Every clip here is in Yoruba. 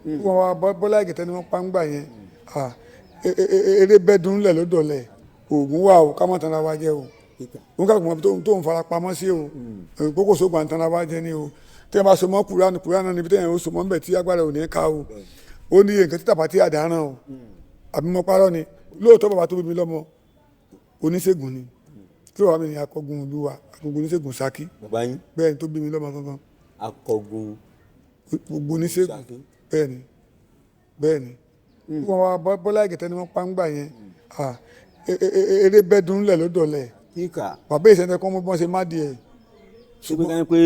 wọn wá Bọ́lá Ìgè tẹ́ni wọ́n pa ń gbà yẹn eré bẹ́ẹ̀dùn ńlẹ̀ ló dọ̀lẹ̀ oògùn wà o ká má tanra wa jẹ́ o wọn kàkùn mọ́ tó ń fara pamọ́ sí o kókò sóògùn àtanra wa jẹ́ ni o tẹ́ ẹ bá so mọ́ kúránù níbi tẹ́yìn ó so mọ́ nbẹ̀ tí agbára ò ní ká o ó ní nǹkan títà pàtí àdáràn o àbí mo parọ́ ni lóòótọ́ bàbá tó bí mi lọ́mọ oníṣègùn ni tí wàá mi ní akọgun ìlú wa akọgun oníṣègùn Ṣakí bẹ́ẹ̀ ni tó bí mi lọ́mọ gangan akọgun gbogbo oníṣègùn bẹ́ẹ̀ ni wọn wá Bọ́lá Ìgè tẹ́ni wọ́n pa ń gbà yẹn eré bẹ́ẹ̀dùn ńlẹ̀ ló dọ̀lẹ̀ bàbá ìṣẹ̀ntẹ́ kọ́ mọ́ bí wọ́n ṣe má di ẹ̀. ṣùgbọ́n ká ní pé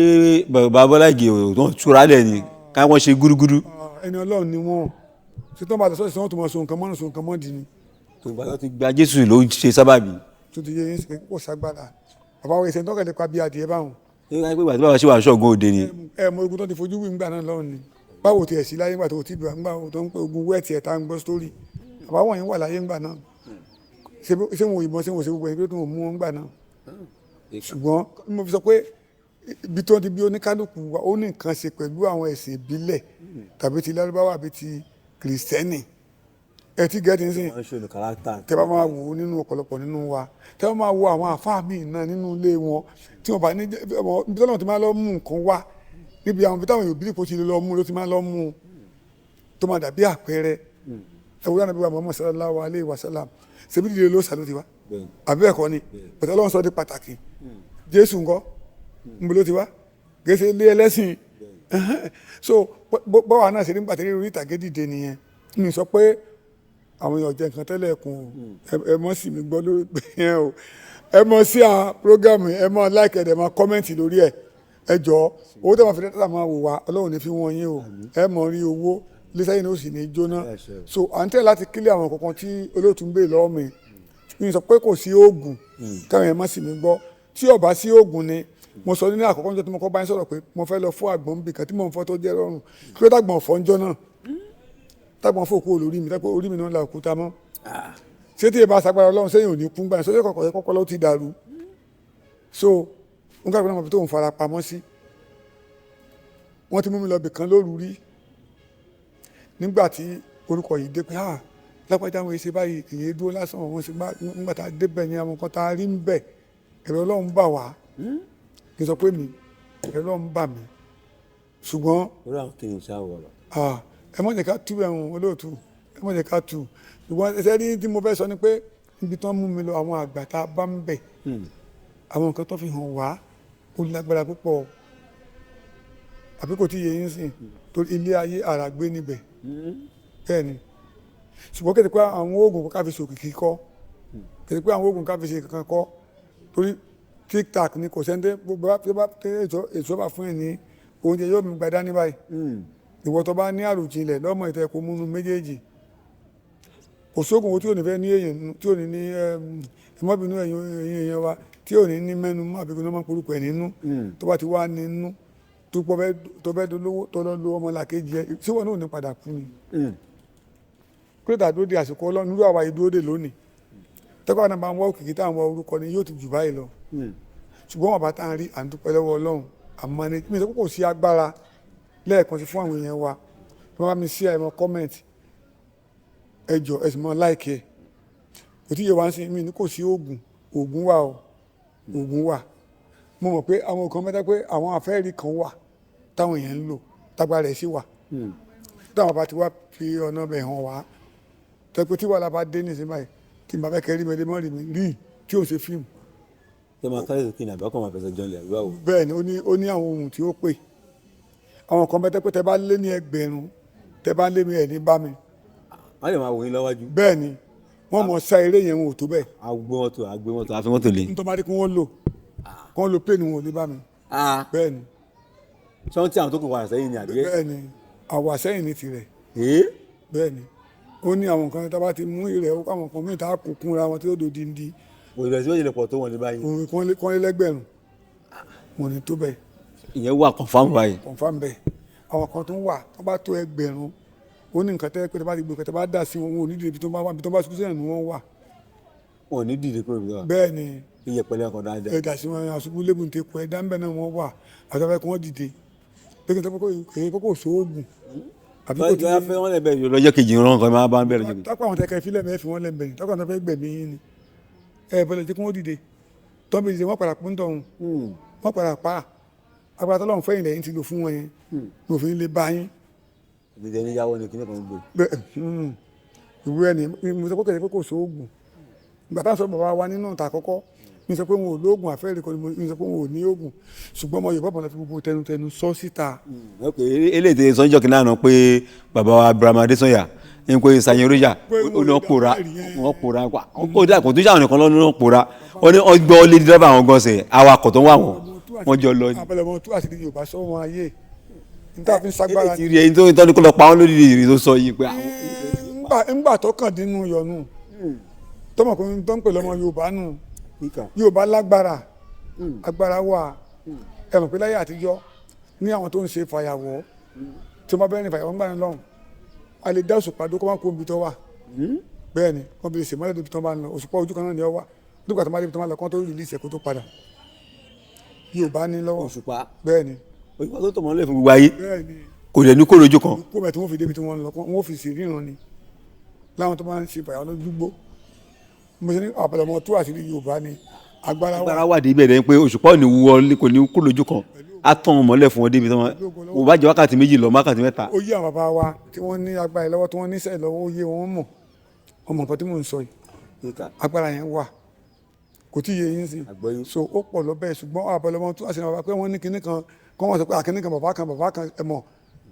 bàbá Bọ́lá Ìgè tó ń túra lẹ̀ ni ká wọ́n ṣe gúrúgúrú. ẹni Ọlọ́run ni wọ́n ṣe tó ń bá a sọ́ọ̀sì wọn tó mọ̀ so nǹkan mọ́nù so nǹkan mọ́ di ni. tòun ti gba Jésù ló ń ṣe sábàbí. tó ti yé yín sí kó sagbára bàbá wo ìṣẹ̀ntẹ́ kẹ́lẹ́ pa bí adìẹ báwọn. ṣé ká ní pé bàbá ṣe wà ṣọ́gun òde ni. mo ogun tó ti fojú wí ńgbà náà lọ́run ni báwo tiẹ̀ sí láyé ńgbà tó ti dùn àgbà tó ń pè ogun wẹ́ẹ̀tì ẹ̀ tá ń gbọ́ sítórì bàbá wọ̀nyí wà láyé ńgbà náà ṣé wọn ìbọn ṣé wọn ṣe gbogbo ẹni tó ń mú wọn ńgbà náà ṣùgbọ́n mo fi sọ pé ibi tó ń ti bí oníkálukú wa ó ní nǹkan ṣe pẹ̀lú àwọn ẹ̀sìn ìbílẹ̀ tàbí ti lárúbáwá àbí ti kìrìsìtẹ́nì ẹ ti gẹ́tì ń sìn tẹ́ bá máa wò ó nínú ọ̀pọ̀lọpọ̀ nínú wa tẹ́ bá máa wo àwọn àfáà míì náà nínú ilé wọn tí wọ́n bá ní ibi tó náà ti máa lọ mú nǹkan wá níbi àwọn ibi táwọn yòó bílípò ti lọ mú ló ti máa lọ mú tó máa dàbí àpẹẹrẹ ẹwúrẹ́ àná bí wà Muhammad sallallahu alayhi wa sallam ṣebí dídé ló sàló ti wá àbí ẹ̀kọ́ ni pẹ̀tẹ́ Ọlọ́run sọ di pàtàkì Jésù ńkọ́ níbo ló ti wá gẹ́sẹ̀ ilé ẹlẹ́sìn so bọ́wà náà ṣe nígbà tẹ́lẹ̀ orí ìtàgé dìde nìyẹn mi sọ pé àwọn èèyàn jẹ nǹkan tẹ́lẹ̀ kùn ẹ mọ́ sí mi gbọ́ lórí pé yẹn o ẹ mọ́ sí à prógámù ẹ mọ́ láìkẹ́ ẹ mọ́ kọ́mẹ́ǹtì lórí ẹ ẹ jọ owó tẹ́ wọ́n fi dẹ́tà máa wò wá Ọlọ́run ní fi wọ́n yín o ẹ mọ̀ rí owó lẹ́sẹ̀yìn ó sì ní jóná so à ń tẹ̀ láti kílẹ̀ àwọn kankan tí olóòtú ń bè lọ́wọ́ mi mi sọ pé kò sí oògùn káwọn ẹ̀ má sì mí gbọ́ tí ó bá sí oògùn ni mo sọ nínú àkọ́kọ́ níjọ́ tí mo kọ́ bá yín sọ̀rọ̀ pé mo fẹ́ lọ fún àgbọ̀n bì kan tí mò ń fọ́ tó jẹ́ rọrùn kí ló dàgbọ̀n fọ́ ńjọ́ náà dàgbọ̀n fọ́ òkú olórí mi tẹ́pẹ́ orí mi náà la òkúta mọ́ ṣé tí ìbá sagbára Ọlọ́run sẹ́yìn ò ní kún gbà sọ́jọ́ kọ̀ọ̀kan yẹ kọ́kọ́ ló ti dàrú so n káàkiri náà mo fi tóun fara pamọ́ sí wọ́n ti mú mi lọ bì kan lóru rí nígbà tí orúkọ yìí dé pé lápájá wọn ṣe báyìí kìí dúró lásán wọn ṣe nígbà tá a débẹ̀ ní àwọn kan tá a rí ń bẹ̀ ẹ̀rọ Ọlọ́run bà wá kì í sọ pé mi ẹ̀rọ Ọlọ́run bà mí ṣùgbọ́n ẹ mọ̀ jẹ́ ká tú ẹ̀hún olóòtú ẹ mọ̀ jẹ́ ká tú ṣùgbọ́n ẹsẹ̀ rí tí mo fẹ́ sọ ni pé ibi tí wọ́n mú mi lọ àwọn àgbà tá a bá ń bẹ̀ àwọn nǹkan tó fi hàn wá ó lágbára púpọ̀ àbí kò tí yẹ yín sìn torí ilé ayé àràgbé níbẹ̀ bẹ́ẹ̀ ni ṣùgbọ́n kẹ́tẹ́ pé àwọn oògùn ká fi ṣòkìkí kọ́ kẹ́tẹ́ pé àwọn oògùn ká fi ṣe kankan kọ́ torí tic-tac ni kò sẹ́ńdé èso bá fún ẹ̀ ní oúnjẹ yóò mi gbadá ní báyìí ìwọ tó bá ní àròjinlẹ̀ lọ́mọ ìtẹ́ kó múnú méjèèjì kò sóògùn tí ò ní fẹ́ ní èèyàn tí ò ní ní ẹmọ́bìnú ẹ̀yìn èèyàn wa tí ò ní ní mẹ́nu mọ́ àbíkú náà máa porúkọ ẹ̀ nínú tó bá ti wá nínú tó fẹ́ dolówó tó lọ́ lo ọmọ làkejì ẹ̀ tí wọn náà ò ní padà kú ni kúrẹ́tà dúró de àsìkò Ọlọ́run nílò àwa yìí dúró de lónìí tẹ́kọ̀ọ́ náà máa ń wá òkìkí táwọn wọ orúkọ ni yóò ti jù báyìí lọ ṣùgbọ́n wọn bá tá à ń rí à ń dúpẹ́ lọ́wọ́ Ọlọ́run àmọ́ ni mi sọ pé kò sí agbára lẹ́ẹ̀kan sí fún àwọn èèyàn wa wọ́n bá mi sí àìmọ̀ comment ẹ jọ ẹ sì mọ láìkẹ́ kò tí yẹ wá sí mi ní kò sí oògùn wà o oògùn wà mo mọ̀ pé àwọn kan mẹ́ta pé àwọn àfẹ́rí kan wà táwọn èèyàn ń lò tágbára ẹ̀ sì wà táwọn bá ti wá fi ọ̀nà bẹ̀ hàn wá tẹ́pẹ́ tí wàhálà bá dé nísìnyí báyìí kí n bá fẹ́ kẹ́rí mi lé mọ́ rí mi rí tí ò ṣe fíìmù. ṣé máa kárí ìsìnkú ní àbákọ́ máa fẹsẹ̀ jọlẹ̀ àbúrò àwọn. bẹ́ẹ̀ ni ó ní àwọn ohun tí ó pè àwọn kan mẹ́ta pé tẹ bá lé ní ẹgbẹ̀rún tẹ bá lé mi ẹ̀ ní bá mi. wọ́n lè máa wò yín lọ́wájú. bẹ́ẹ̀ ni wọ́n mọ̀ sá eré yẹn wọn ò tó bẹ́ẹ̀. àgbé mọ́tò àfi mọ́tò lé. nítorí kí wọ́n lò kí wọ́n lo plane wọn ò ní bá mi. bẹ́ẹ̀ ni. ṣé wọ́n ti àwọn tó kù wà sẹ́yìn ni àbí. bẹ́ẹ̀ ni àwọ̀ àsẹ́yìn ni tirẹ̀. bẹ́ẹ̀ ni ó ní àwọn nǹkan tá a bá ti mú ìrẹ̀ ó káwọn kan mìíràn kò kúnra wọn tí ó dòdì ń di. òṣèlú tí ó yẹlẹ pọ̀ tó wọn ní báyìí. òun kọ́lé lẹ́gbẹ̀rún wọn ni tó bẹ́ẹ̀. ìyẹn wà confam báyìí. confam bẹ́ẹ̀ àwọn kan tó ń wà tó bá tó ẹgbẹ̀rún ó ní nǹkan tẹ́ pé tó bá ti gbé kẹtẹ́ bá dà sí wọn wọn ò ní dìde ibi tó bá wà ibi tó bá sùkúrú sẹ́yìn ni wọ́n wà. wọn ò ní dìde kúrò nígbà. bẹ́ẹ̀ ni iye pẹ̀lẹ́ ọkọ̀ dáadáa. ẹ̀dà sí wọn àṣubú lébùn tẹ kọ ẹ̀dá ń bẹ̀ náà wọ́n wà àtàwọn ẹ̀kọ́ wọn dìde pé kí n tẹ́ pé kò sóògùn àbí kò tí wọ́n fẹ́ wọ́n lẹ̀ bẹ́ẹ̀ lọ́jọ́ kejì rán kan máa bá ń bẹ̀rẹ̀ lọ́jọ́ kejì. tápá àwọn tẹ̀kẹ́ fílẹ̀ mẹ́fì wọ́n lẹ̀ bẹ̀yìn tápá àwọn fẹ́ gbẹ̀mí yín ni bọ́lẹ̀ tí kò wọ́n dìde tọ́bi dìde wọ́n padà pín tọ̀hún wọ́n padà pa agbára tọ́lọ́run fẹ́yìn lẹ́yìn ti lò fún wọn yẹn ní òfin lè bá yín. ìdíje ní yàwó ni kíní kan ń gbé. ìwé ẹni mo sọ pé kẹ̀lẹ́ pé kò sóògùn ìgbà táwọn sọ bàbá wa nínú ìta àkọ́kọ́ mi sọ pé wọn ò lóògùn àfẹ́rẹ́ kan mi sọ pé wọn ò ní oògùn ṣùgbọ́n ọmọ Yorùbá bọ̀ láti gbogbo tẹnutẹnu sọ síta. eléyìí tẹ sọ́njọ́ kìnnà náà pé bàbá wa Abraham Adesanya ń pè Sàyẹn Oríjà ó ní wọ́n pòórá kó dà kó tó ṣàwọn nìkan lọ́nà wọ́n pòórá wọ́n ní ọgbọ́n lé dírẹ́bà àwọn gọ́ọ̀sẹ̀ awakọ̀ tó ń wà wọ́n jọ lọ. abẹ́lẹ̀ ọmọ tó àṣírí Yorùbá sọ wọn ayé níta fi ń sagbára. ti rí ẹyin tó ń tọ́ni kó lọ pa wọ́n lórí ìrì tó sọ yìí pé. ńgbà tó kàn dínú yọnu tọmọ kò tó ń pè lọmọ Yorùbá nù Yorùbá lágbára agbára wà ẹ mọ̀ pé láyé àtijọ́ ní àwọn tó ń ṣe fàyàwọ́ tí wọ́n bá bẹ́ẹ̀ ní fàyàwọ́ ń gbà ní lọ́hùn a lè dá òṣùpá dó kó má kó omi tó wà bẹ́ẹ̀ ni wọ́n fi lè ṣèmọ́lẹ̀ débi tó ń bá ń lọ òṣùpá ojú kan náà ni ọ wà nígbà tó má débi tó ń bá lọ kó tó rí ìlísẹ̀ kó tó padà Yorùbá ní lọ́wọ́ òṣùpá bẹ́ẹ̀ ni òṣùpá tó tọ̀ mọ́lẹ̀ fún gbogbo ayé bẹ́ẹ̀ ni kò lè ní kó lójú kan. kó bẹ̀ tí wọ́n fi débi tí wọ́n lọ wọ́n fi sì ríran ni láwọn tó máa ń ṣe fàyàwọ́ lójúgbó mo ṣe ní àpẹẹrẹ tó àṣírí Yorùbá ni agbára wà dé ibẹ̀ pé òṣùpá ò ní wọ kò ní kó lójú kan á tàn mọ́lẹ̀ fún wọn débi tí wọ́n bá jẹ́ wákàtí méjì lọ wákàtí mẹ́ta. ó yé àwọn bàbá wa tí wọ́n ní agbára lọ́wọ́ tí wọ́n ní sẹ́ẹ̀ lọ́wọ́ ó yé wọn mọ̀ ọmọ nǹkan tí mò ń sọ yìí agbára yẹn wà kò tí ì yé yín sí so ó pọ̀ lọ bẹ́ẹ̀ ṣùgbọ́n àbẹ̀lọ́mọ tó àṣírí bàbá pé wọ́n ní kinní kan kọ́ wọ́n sọ pé àkíní kan bàbá kan ẹ̀ mọ̀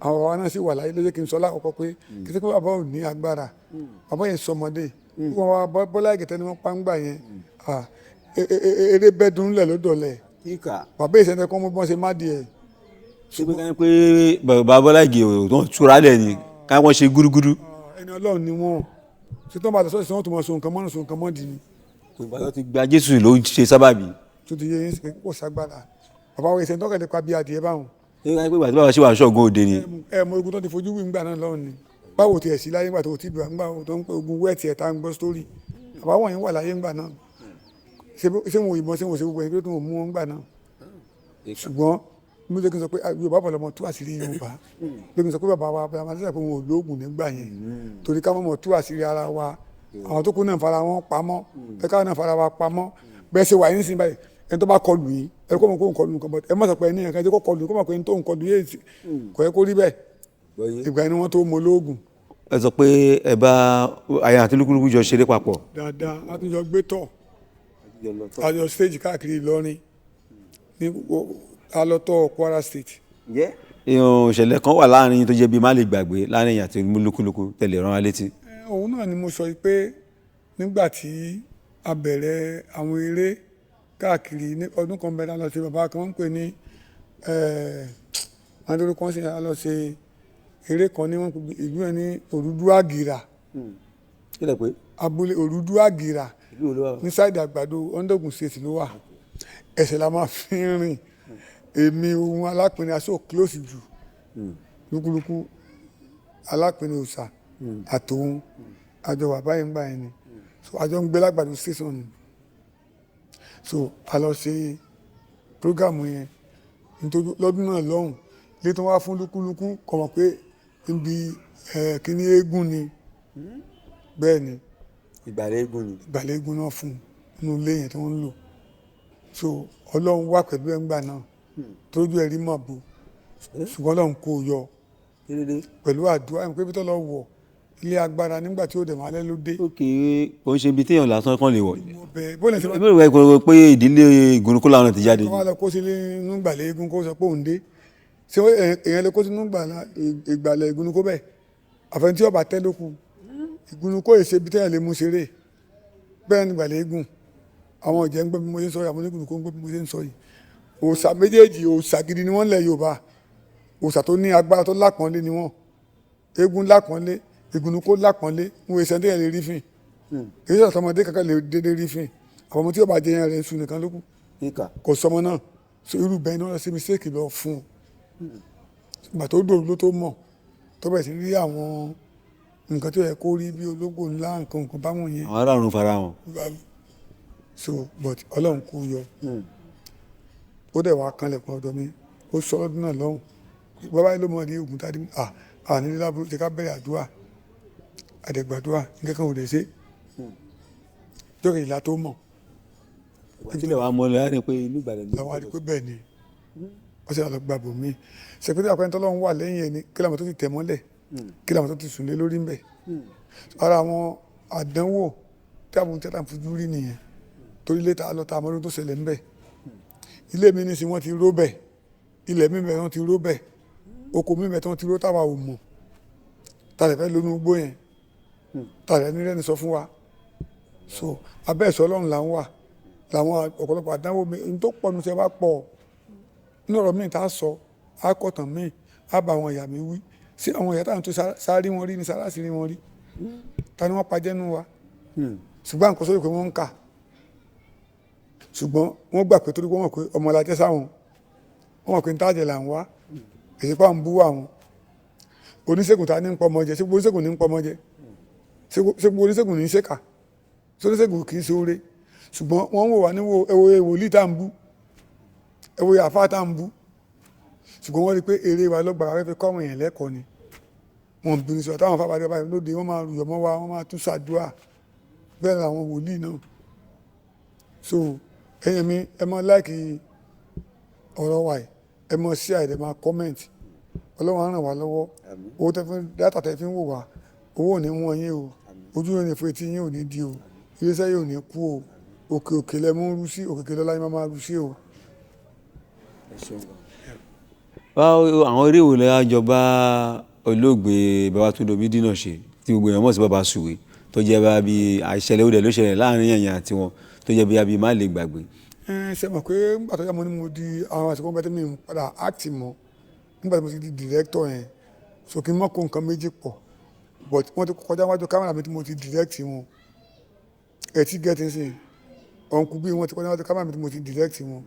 àwọn bàbá náà sì wà láyé lóye kí n sọ lákòókò pé kí sẹ́kọ̀ bàbá ò ní agbára bàbá yẹn sọmọdé wọn wá Bọ́lá Ìgè tẹ́ni wọ́n pa ń gbà yẹn eré bẹ́ẹ̀ dùn lẹ̀ ló dọ̀lẹ̀ bàbá ìṣẹ̀lẹ̀ kọ́ mọ́ bọ́n ṣe má di ẹ̀. ṣé pé káyọ̀ pé bàbá Bọ́lá Ìgè ò túra lẹ̀ ni káyọ̀ wọ́n ṣe gúrúgúrú. ẹni Ọlọ́run ni wọ́n ṣe tó ń bá lọ sọ́ọ̀sì wọn tó mọ so nǹkan mọ́nà so nǹkan mọ́ di ni. ìgbà ti gba Jésù ló ṣe sábàbí. tó ti yé yín sí kò ságbára bàbá wa ìṣẹ̀lẹ̀ tọ́kẹ̀lẹ̀ pa bí adìẹ báwọn. ṣé káyọ̀ pé ìgbà tí bàbá ṣe wà ṣọ́gun òde ni. ẹ mọ ogun tó ti fojú wí ńgbà náà lọ́run ni báwo tiẹ̀ sí láyé ńgbà tó ti bìrà ńgbà tó ń pè ogun wẹ́ẹ̀tì ẹ̀ tá ń gbọ́ sítórì bàbá wọn yẹn wà láyé ńgbà náà ṣé wọn òyìnbọn ṣé wọn ṣe gbogbo ẹni pé tó wọn mú wọn ńgbà náà ṣùgbọ́n mo jẹ́ kí n sọ pé Yorùbá bọ̀ lọ́mọ tú àṣírí Yorùbá ló kí n sọ pé bàbá wa bẹ̀rẹ̀ máa ṣẹ̀ṣẹ̀ pé wọn ò lóògùn nígbà yẹn torí ká mọ̀ tú àṣírí ara wa àwọn tó kú náà fara wọn pamọ́ ẹ ká náà fara wa pamọ́ bẹ́ẹ̀ ṣe wà yín sí báyìí ẹni tó bá kọlù yín ẹ kó mọ̀ kó ń kọlù nǹkan bọ́t ẹ má sọ pé ẹni ẹ̀ka ẹ kó kọlù kó mọ̀ pé ẹni tó ń kọlù yé kò yẹ kó rí bẹ́ẹ̀ ìgbà yẹn ni wọ́n tó mọ lóògùn. ẹ sọ pé ẹ bá àyà àti lúkúlùkù jọ ṣeré papọ̀. dáadáa a tún jọ gbé tọ̀ a jọ stage káàkiri Ìlọrin ní alọ́tọ̀ Kwara State. ìṣẹ̀lẹ̀ kan wà láàrin tó jẹ́ bíi má lè gbàgbé láàrin ìyá àti lúkúlùkù tẹ̀lé rán wa létí. òun náà ni mo sọ pé nígbà tí a bẹ̀rẹ̀ àwọn eré káàkiri ní ọdún kan bẹ̀rẹ̀ lọ sí bàbá kan ń pè ní adúlọ́ kan sí lọ sí eré kan ní wọn ìlú ẹ̀ ní Òrùdúàgìrà abúlé Òrùdúàgìrà ní sáìdì Àgbàdo Oǹdógùn State ló wà ẹsẹ̀ la máa fi ń rìn èmi ohun alápinni aṣọ close jù lúkúlùkù alápinni òòṣà àtòun àjọ wà báyìí ń gbà yẹn ni so àjọ ń gbé lágbàdo station ni so a lọ ṣe programu yẹn nítorí lọ́dún náà lọ́hùn lé tó wá fún lúkúlùkù kọ̀ mọ̀ pé níbi kíní eégún ni bẹ́ẹ̀ ni ìgbàlẹ̀ eégún náà fún inú ilé yẹn tí wọ́n ń lò so Ọlọ́run wà pẹ̀lú ẹ̀ ń gbà náà tójú ẹ̀rí mọ̀ bò ṣùgbọ́n Ọlọ́run kò yọ pẹ̀lú àdúrà ẹ̀ pé bí tó lọ wọ̀ ilé agbára nígbà tí ó dẹ̀ máa lẹ́ ló dé. ok kò ń ṣe ibi téèyàn lásán kan lè wọ̀. bó lè ṣe ìbéèrè wẹ̀ pé ìdílé ìgúnnukú làwọn ti jáde. wọ́n á lọ kó sí inú ìgbàlẹ̀ eégún kó sọ pé òun dé ṣé èèyàn lè kó sínú ìgbàlẹ̀ ìgúnnukú bẹ́ẹ̀ àfẹn tí ọba tẹ́ lókun ìgúnnukú èsè ibi téèyàn lè mú ṣeré bẹ́ẹ̀ ni ìgbàlẹ̀ eégún àwọn ìjẹ́ ń gbé bí mo ṣe ń sọ yìí àwọn onígúnnukú ń gbé bí mo ṣe ń sọ yìí òòṣà méjèèjì òòṣà gidi ni wọ́n lẹ̀ Yorùbá òòṣà tó ní agbára tó lápọ́nlé ni wọ́n eégún lápọ́nlé ìgúnnukú lápọ́nlé ń wo ìṣẹ́ntẹ́ yẹn lè rí fìn èyí sọ̀rọ̀ ọmọdé kankan lè dédé rí fìn àwọn ọmọ tí yóò bá jẹ yẹn rẹ̀ sùn nìkan lókù kò sọmọ náà so irú bẹ́ẹ̀ ni wọ́n lọ sí mistake lọ fún un ìgbà tó dòrò ló tó mọ̀ tó bẹ̀rẹ̀ sí rí àwọn nǹkan tó yẹ kó rí bí ológbò ńlá nǹkan báwọn yẹn. àwọn aráàlú fara hàn. so but Ọlọ́run kò yọ ó dẹ̀ wá kanlẹ̀kùn ọ̀dọ̀ mi ó sọ ọdún náà lọ́hùn bàbá yìí ló mọ̀ ní Ògùntadé àní lábúrú jẹ́ ká bẹ̀rẹ̀ àdúrà àdẹ̀gbàdúrà nǹkan kan ò lè ṣe jókè ìlà tó mọ̀. ìpínlẹ̀ wa mọ̀ lẹ́yìn ni pé ìlú Ìbàdàn ní. làwọn àdìpé bẹ́ẹ̀ ni wọ́n sì lọ gba bòmí ṣèpétí àpẹẹrẹ tọ́lọ́run wà lẹ́yìn ẹni kí làwọn tó ti tẹ̀ mọ́lẹ̀ kí làwọn tó ti sùn lé lórí ń bẹ̀. ara àwọn àdánwò tí àwọn ohun tí a fojú rí nìyẹn torí lẹ́tà alọ́ta àmọ́dún tó ṣẹlẹ̀ ń bẹ̀. ilé mi ní sí wọ́n ti ró bẹ̀ ilẹ̀ mi bẹ̀ wọ́n ti ró bẹ̀ oko mi bẹ̀ tí wọ́n ti ró táwa ò mọ̀ tàlẹ̀ fẹ́ lónú igbó yẹn tàlẹ̀ nílẹ̀ ní sọ fún wa so abẹ́ ẹ̀sọ́ ọlọ́run là ń wà làwọn ọ̀pọ̀lọpọ̀ àdánwò mi n tó pọ̀ nu ṣe wá pọ̀ ní ọ̀rọ̀ míì tá a sọ á kọ̀tàn míì á bá àwọn ìyá mi wí sí àwọn ìyá táwọn tó sáré wọn rí ní sáré sí wọn rí ta ni wọ́n pajẹ́ nù wa ṣùgbọ́n nǹkan sórí pé wọ́n ń kà ṣùgbọ́n wọ́n gbà pé torí wọ́n mọ̀ pé ọmọ lajẹ́ sáwọn wọ́n mọ̀ pé ntájẹ̀ là ń wá èyí pa ń bú àwọn oníṣègùn ta ní ń pọmọ jẹ ṣé gbogbo oníṣègùn ní ń pọmọ jẹ ṣé gbogbo oníṣègùn ní ń ṣèkà ṣé oníṣègùn kì í ṣe oore ṣùgbọ́n wọ́n ń wò wá níwò ẹwọ́ wòlíì tá à ń bú ẹwọ́ àfáà tá à ń bú ṣùgbọ́n wọ́n rí i pé eré wa lọ́gbà wá fẹ́ kọ́ àwọn èèyàn lẹ́kọ̀ọ́ ni wọ́n bínú sọ táwọn afábàdé ọba lóde wọ́n máa yọ̀ mọ́ wa wọ́n máa tún ṣàdúrà bẹ́ẹ̀ làwọn wòlíì náà so ẹ̀yẹ̀ mi ẹ máa láìkì ọ̀rọ̀ wa ẹ máa share ẹ máa comment ọlọ́run á ràn wá lọ́wọ́ owó tẹ fún dátà tẹ fi ń wò wá owó ò ní wọ́n yín o ojú yóò ní fún etí yín ò ní di o iléeṣẹ́ yóò ní kú o òkè òkè lẹ mú rú sí òkè òkè lọ́la yín máa rú sí o. àwọn eré wo lẹ́yìn àjọba olóògbé Babátúndé Omídínà ṣe tí gbogbo èèyàn mọ̀ sí bàbá Sùwé tó jẹ́ bá bí àìṣẹlẹ̀ ó dẹ̀ ló ṣẹlẹ̀ láàrin ẹ̀yìn àti wọn tó jẹ́ bí má lè gbàgbé. ṣe mọ̀ pé nígbà tó yá mo ní mo di àwọn àsìkò bẹ́ẹ̀ tí mi padà act mọ́ nígbà tí mo ti di director yẹn so kí n mọ̀ kó nǹkan méjì pọ̀ but wọ́n ti kọjá wájú kámẹ́rà mi tí mo ti direct wọn ẹ̀ tí gẹ́tì sí ọ̀nkú bí wọ́n ti kọjá wájú kámẹ́rà mi tí mo ti direct wọn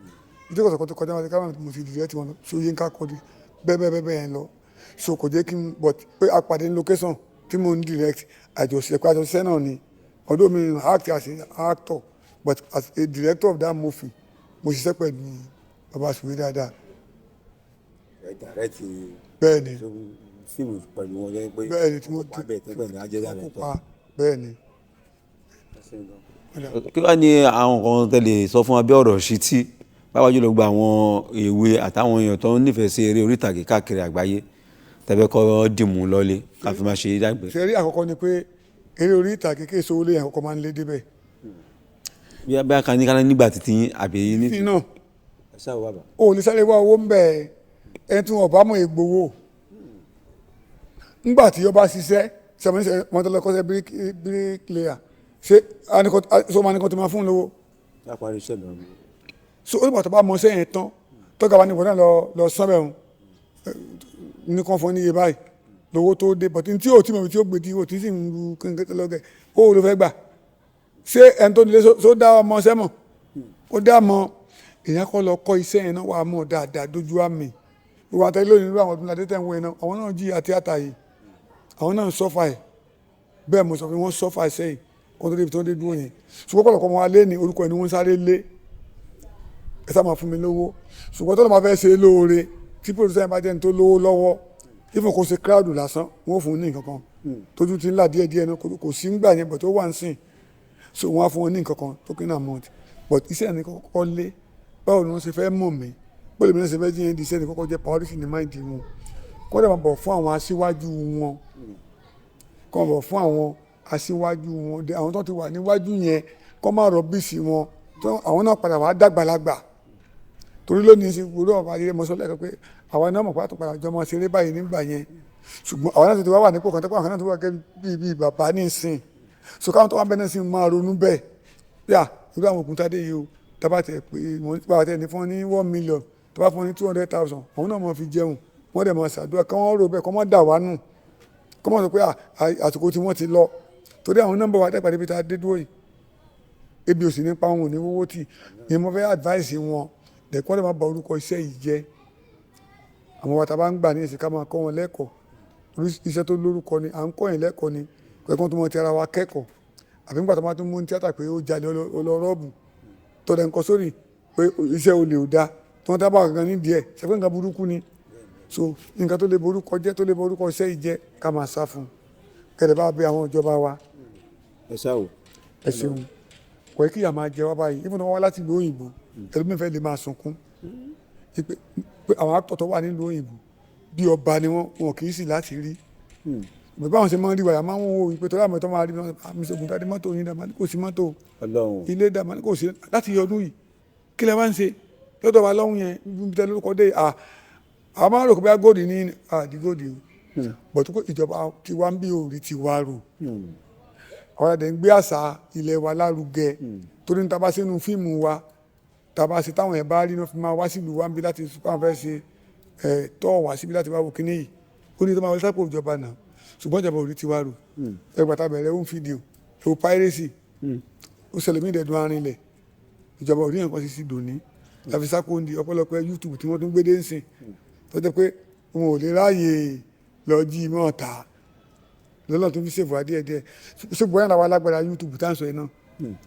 ìdíkọ̀ sọ̀kọ̀ tó kọjá wájú kámẹ́rà mi tí mo ti direct wọn so yín ká kọ́ di bẹ́ẹ̀ yẹn lọ so kò jẹ́ kí n but pé a pàdé ní location tí mo ń direct àjọṣe náà ni although mi act as an actor but as a director of that movie mo ṣiṣẹ́ pẹ̀lú bàbá Sùwé dáadáa. bẹ́ẹ̀ ni fíìmù pẹ̀lú wọn jẹ́ pé bẹ́ẹ̀ ni tí mo ti kópa bẹ́ẹ̀ ni. kí wàá ní àwọn kan tẹ́lẹ̀ sọ fún abẹ́ ọ̀rọ̀ sí tí báwa jùlọ gba àwọn èwe àtàwọn èèyàn tó ń nífẹ̀ẹ́ sí eré orí ìtàgé káàkiri àgbáyé tẹ́fẹ́ kọ́ dìmú lọ́lé ká fi máa ṣe é dàgbé. ṣe rí àkọ́kọ́ ni pé eré orí ìtàgé kí èso olè àkọ́kọ́ máa ń lé débẹ̀. bí a kàn ní ká nígbà títí àbí ní. ní náà o ní sáré wá owó ń bẹ̀ ẹni tí wọn bá mọ̀ ègbowó ńgbà tí yóò bá ṣiṣẹ́ sẹ́wọ̀n wọn tó lọ kọ́ṣẹ́ bíríkìlẹ́yà ṣé sọ́mọ́ anìkan tó máa fún un lówó. lápárí iṣẹ́ lọ. so ó ní bàtà bá mọ sẹ́yìn tán tọ́ka wa ní ìbọn náà lọ sánbẹ̀ wọn ní kan fún ní iye báyìí lówó tó dé bọ̀tí tí ò tí mọ̀ tí ó gbèdí ò tí sì ń lu kéńké lọ́gẹ̀ ó ló fẹ́ gbà ṣé ẹni tó nílé só dá ọmọ sẹ́mọ̀ ó dá mọ èèyàn kọ́ lọ kọ́ iṣẹ́ yẹn náà wà á mọ̀ dáadáa dójú àmì ìwà àtẹ́lẹ́ lónìí nínú àwọn ọdún adé tẹ̀ ń wọ iná àwọn náà jí àti àtà yìí àwọn náà ń sọ́fà ẹ̀ bẹ́ẹ̀ mo sọ pé wọ́n sọ́fà iṣẹ́ yìí kó tó débi tó dé dúró yẹn ṣùgbọ́n pọ̀lọpọ̀ wọn alẹ́ ní orúkọ ẹni wọ́n sáré lé ẹ sá máa fún mi lówó ṣùgbọ́n tó lọ́ máa fẹ́ ṣe lóore tí producer yẹn bá jẹ́ ní tó lówó lọ́wọ́ ifo kò ṣe crowd lásán wọ́n fún un ní nǹkan kan tójú ti ń là díẹ̀ náà kò sí ń gbà yẹn but ó wà ń sìn so wọ́n á fún wọn ní nǹkan kan token amount but iṣẹ́ ẹni kọ́kọ́ lé báwo ni wọ́n ṣe fẹ́ mọ̀ mí bó lè mi náà ṣe fẹ́ jí yẹn di iṣẹ́ ẹni kọ́kọ́ jẹ́ priority ní mind wọn kó dẹ̀ máa bọ̀ fún àwọn aṣíwájú wọn kó máa bọ̀ fún àwọn aṣíwájú wọn àwọn tó ti wà níwájú yẹn kó máa rọ̀bìsì wọn àwọn náà padà wà dàgbàlagbà torí lónìí ṣe gbòòrò ọba ayé mọ́sọ́lá ẹ̀kọ́ pé àwọn náà mọ̀ pé àtúnpadà jọ máa ṣeré báyìí nígbà yẹn ṣùgbọ́n àwọn náà ti wá wà nípò kan tẹ́pọ̀ àwọn náà tó wà gẹ́gẹ́ bíi bàbá ní ìsìn so káwọn tó wà bẹ́ẹ̀ náà sì máa ronú bẹ́ẹ̀ yà irú àwọn Ògúntadé yìí o tábà tẹ̀ pé bàbá tẹ̀ ní fún ní 1 million tó bá fún ní 200,000 àwọn náà máa fi jẹun wọ́n dẹ̀ máa ṣàdúrà kí wọ́n rò bẹ́ẹ̀ kọ́ mọ́ dà wá nù kọ́ mọ́ sọ pé àsìkò tí wọ́n ti lọ torí àwọn nọ́mbà wa dẹ́gbàdé bí ta dé dúró yìí ebi ò sì ní pa wọn ò ní wọ́wọ́ tì ní mo fẹ́ advice wọn dẹ̀kọ́ lè máa ba orúkọ iṣẹ́ yìí jẹ́ àwọn wa ta bá ń gbà ní ìsìn ká máa kọ́ wọn lẹ́kọ̀ọ́ orí iṣẹ́ tó lórúkọ ni à ń kọ́ yẹn lẹ́kọ̀ọ́ ni pẹ̀kọ́ tó mọ ti ara wa kẹ́kọ̀ọ́ àbí nígbà tó máa tún mú ní tíátà pé ó jalè ọlọ́rọ́ọ̀bù tọ́lẹ̀ nǹkan sórí pé iṣẹ́ olè ò da tí wọ́n tábà gangan ní díẹ̀ ṣẹ́fẹ́ nǹkan burúkú ni so nǹkan tó lè borúkọ jẹ́ tó lè borúkọ iṣẹ́ yìí jẹ́ ká máa sá fún un kẹ̀lẹ́ bá bẹ àwọn ìjọba wa. ẹ Sawu. ẹ ṣeun kò yẹ kí ìyà máa jẹ wá báyìí ìfúnná wọn wá láti ìlú òyìnbó ẹlòmíín fẹ́ lè máa sunkún pé àwọn actor tó wà nílùú òyìnbó bí ọba ni wọn kì í sì láti rí ìgbà báwọn ṣe máa ń rí wàyà máa ń wo ìpè tó láàmú tó máa rí àmì ìṣègùn tàbí mọ́tò yín dàmá ní kò sí mọ́tò ilé dàmá ní kò sí láti ọdún yìí kí lẹ wá ń ṣe lọ́dọ̀ wa lọ́hùn yẹn ibi tẹ lórúkọ dé àwọn máa ń rò pé bá góòdì ní àdìgóòdì o bọ̀tú pé ìjọba ti wá ń bí òòrì ti wá rò àwọn àdé ń gbé àṣà ilẹ̀ wa lárugẹ torí ní tabá sínú fíìmù wa tabá ṣe táwọn ẹ̀ bá rí náà fi máa wá sílùú wa ń bí láti fún fẹ́ ṣe tọ́ wá síbi láti wá wò kíní yìí ó ní tó máa wọlé sápò ìjọba náà ṣùgbọ́n ìjọba òòrì ti wá rò ẹgbàá tá bẹ̀rẹ̀ home video ẹ̀wò piracy ó ṣẹlẹ̀ mí ìdẹ̀dùn arinlẹ̀ ìjọba òòrì nǹkan ṣe sí dòní láfi sápò ń di ọ̀pọ̀lọpọ̀ YouTube tí wọ́n tún gbé dé ń sìn tó jẹ́ pé wọn ò lè ráàyè lọ jí mọ́ ọ̀tá lọ́nà tó fi ṣèfò adíẹ̀díẹ̀ ṣùgbọ́n yẹn làwọn alágbára YouTube tá à ń sọ yìí náà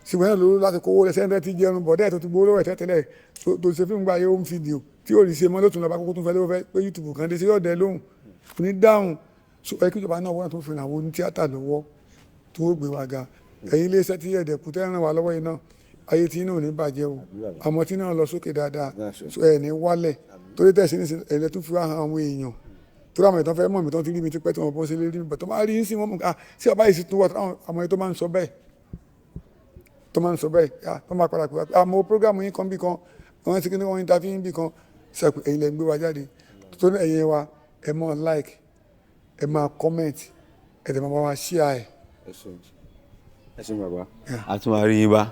ṣùgbọ́n yẹn ló láti kówó lẹ́sẹ̀ ẹ̀ ti jẹun bọ̀dẹ́ tó ti gbowó lọ́wọ́ ẹ̀ tẹ́tẹ́lẹ̀ tó ṣe fíìmù gba ayé home video tí ò rí ṣe mọ́ lótùn lọ́ba kókó tó fẹ́ lówó fẹ́ pé YouTube kan dé sí ọ̀dẹ lóhùn kò ní dáhùn ẹ kí ìjọba náà wọ́n tó fi ràn àwọn onítíátà lọ́wọ́ tó ó gbé wa ga ẹ̀yin iléeṣẹ́ tí ẹ̀dẹ̀kú tẹ́ ràn wá lọ́wọ́ yìí náà ayé tí náà ò ní bàjẹ́ o àmọ́ tí náà lọ sókè dáadáa ẹ̀ ní wálẹ̀ torí tẹ̀sí ní ẹ̀lẹ́ tó fi wá àwọn èèyàn tó rà mọ̀ ìtàn fẹ́ mọ̀ mi tán ti rí mi tipẹ́ tí wọ́n bọ́ sí lé rí mi bọ̀ tó máa rí sí wọn mọ̀ sí ọba yìí sì tún wọ̀ àwọn èèyàn tó máa ń sọ bẹ́ẹ̀ tó máa padà pé àmọ́ prógámù yín kan bí kan wọ́n ti kí ní wọ́n yín ta fi ń bí kan sẹ́kù ẹ̀yin lẹ́ ń gbé wa jáde tó ní ẹ̀yin wa ẹ máa like ẹ máa comment ẹ dẹ̀ máa wá share ẹ̀. ẹ ṣeun bàbá a tún máa rí yín bá.